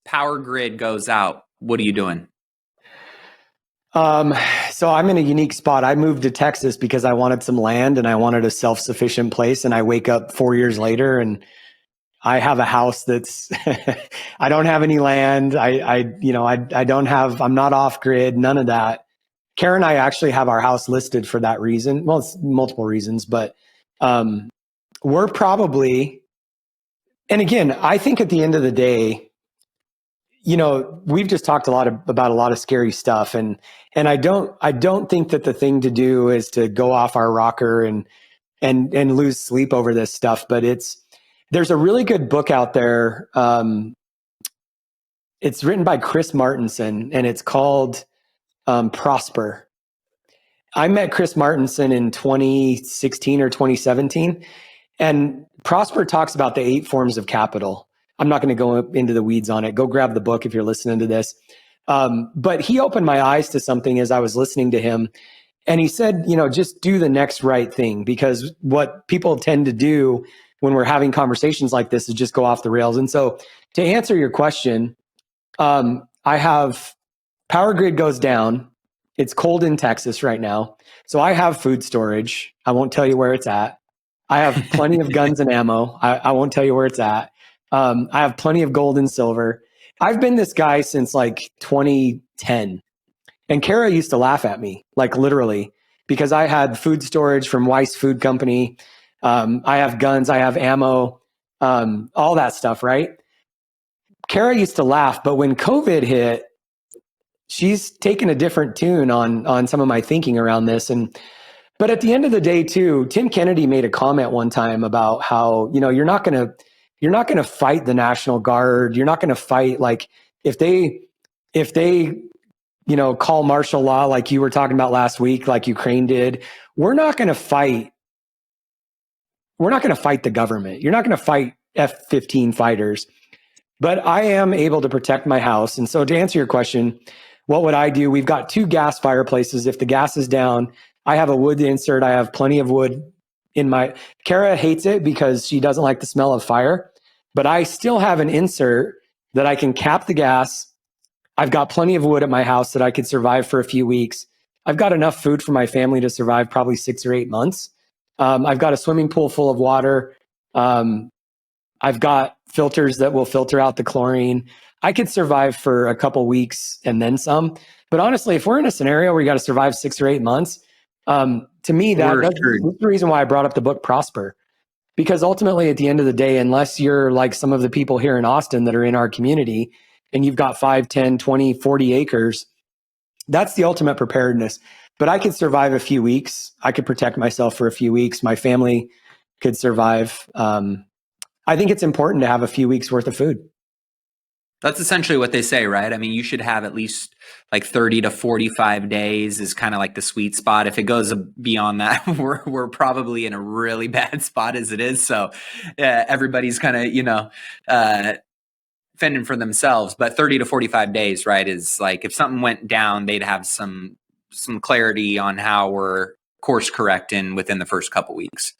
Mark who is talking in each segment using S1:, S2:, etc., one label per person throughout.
S1: power grid goes out, what are you doing?
S2: So I'm in a unique spot. I moved to Texas because I wanted some land and I wanted a self-sufficient place. And I wake up 4 years later and I have a house that's, I don't have any land. I don't have, I'm not off grid, none of that. Karen and I actually have our house listed for that reason. Well, it's multiple reasons, but, we're probably, and again, I think at the end of the day, we've just talked about a lot of scary stuff, and I don't think that the thing to do is to go off our rocker and lose sleep over this stuff. But there's a really good book out there. It's written by Chris Martenson, and it's called Prosper. I met Chris Martenson in 2016 or 2017, and Prosper talks about the 8 forms of capital. I'm not going to go into the weeds on it. Go grab the book if you're listening to this. But he opened my eyes to something as I was listening to him. And he said, just do the next right thing, because what people tend to do when we're having conversations like this is just go off the rails. And so to answer your question, I have power grid goes down. It's cold in Texas right now. So I have food storage. I won't tell you where it's at. I have plenty of guns and ammo. I won't tell you where it's at. I have plenty of gold and silver. I've been this guy since like 2010. And Kara used to laugh at me, like literally, because I had food storage from Weiss Food Company. I have guns, I have ammo, all that stuff, right? Kara used to laugh, but when COVID hit, she's taken a different tune on some of my thinking around this. But at the end of the day too, Tim Kennedy made a comment one time about how, you're not going to fight the National Guard. You're not going to fight, like, if they call martial law, like you were talking about last week, like Ukraine did, we're not going to fight the government. You're not going to fight F-15 fighters. But I am able to protect my house. And so to answer your question, what would I do? We've got 2 gas fireplaces. If the gas is down, I have a wood insert. I have plenty of wood in my, Kara hates it because she doesn't like the smell of fire, but I still have an insert that I can cap the gas. I've got plenty of wood at my house that I could survive for a few weeks. I've got enough food for my family to survive probably 6 or 8 months. I've got a swimming pool full of water. I've got filters that will filter out the chlorine. I could survive for a couple weeks and then some. But honestly, if we're in a scenario where you got to survive 6 or 8 months, to me, that's the reason why I brought up the book Prosper. Because ultimately, at the end of the day, unless you're like some of the people here in Austin that are in our community, and you've got 5, 10, 20, 40 acres, that's the ultimate preparedness. But I could survive a few weeks. I could protect myself for a few weeks. My family could survive. I think it's important to have a few weeks worth of food.
S1: That's essentially what they say, right? I mean, you should have at least like 30 to 45 days is kind of like the sweet spot. If it goes beyond that, we're probably in a really bad spot as it is. So everybody's kind of, fending for themselves. But 30 to 45 days, right, is like if something went down, they'd have some clarity on how we're course correcting within the first couple weeks.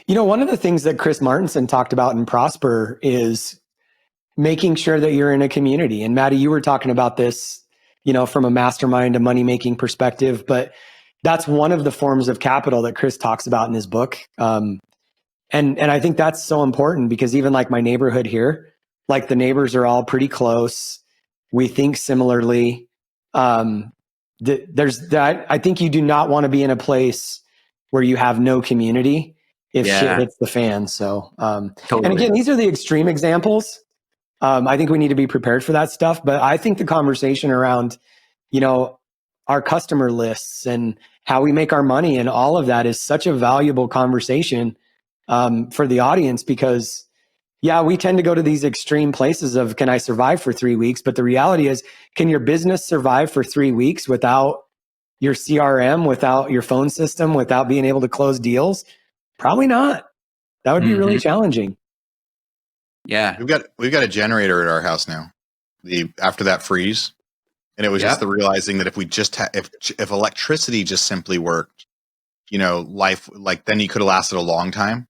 S2: One of the things that Chris Martenson talked about in Prosper is making sure that you're in a community. And Maddie, you were talking about this, from a mastermind, a money-making perspective, but that's one of the forms of capital that Chris talks about in his book. And I think that's so important because even like my neighborhood here, like the neighbors are all pretty close. We think similarly. I think you do not want to be in a place where you have no community if shit hits the fan. So, totally. And again, these are the extreme examples. I think we need to be prepared for that stuff. But I think the conversation around, our customer lists and how we make our money and all of that is such a valuable conversation for the audience because, we tend to go to these extreme places of can I survive for 3 weeks? But the reality is, can your business survive for 3 weeks without your CRM, without your phone system, without being able to close deals? Probably not. That would be really challenging.
S1: Yeah.
S3: We've got a generator at our house now. After that freeze. And it was just the realizing that if we just if electricity just simply worked, life, like then you could have lasted a long time.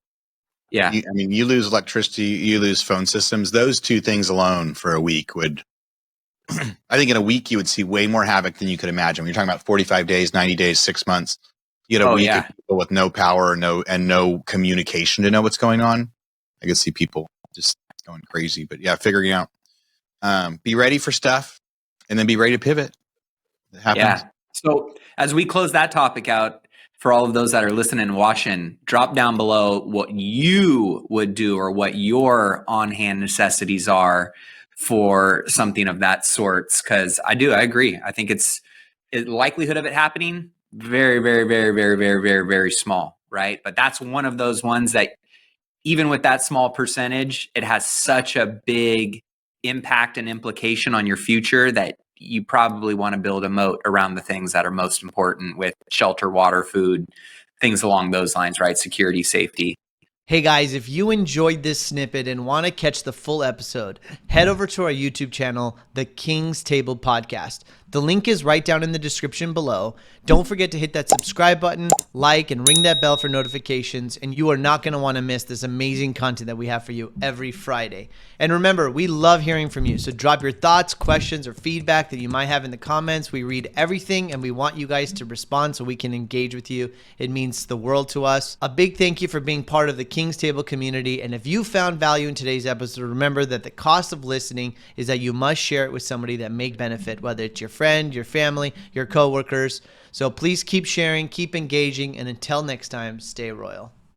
S1: Yeah.
S3: You lose electricity, you lose phone systems. Those 2 things alone for a week would I think in a week you would see way more havoc than you could imagine. When you're talking about 45 days, 90 days, 6 months, you get a week of people with no power, no communication to know what's going on. I could see people just going crazy. But yeah, figuring out, be ready for stuff, and then be ready to pivot. It happens.
S1: Yeah. So as we close that topic out, for all of those that are listening and watching, drop down below what you would do or what your on-hand necessities are for something of that sorts. Because I agree. I think likelihood of it happening very, very, very, very, very, very, very small, right? But that's one of those ones that even with that small percentage, it has such a big impact and implication on your future that you probably want to build a moat around the things that are most important with shelter, water, food, things along those lines, right? Security, safety.
S4: Hey guys, if you enjoyed this snippet and want to catch the full episode, head over to our YouTube channel, The King's Table Podcast. The link is right down in the description below. Don't forget to hit that subscribe button, like, and ring that bell for notifications, and you are not going to want to miss this amazing content that we have for you every Friday. And remember, we love hearing from you, so drop your thoughts, questions, or feedback that you might have in the comments. We read everything, and we want you guys to respond so we can engage with you. It means the world to us. A big thank you for being part of the King's Table community, and if you found value in today's episode, remember that the cost of listening is that you must share it with somebody that may benefit, whether it's your friend, your family, your coworkers. So please keep sharing, keep engaging, and until next time, stay royal.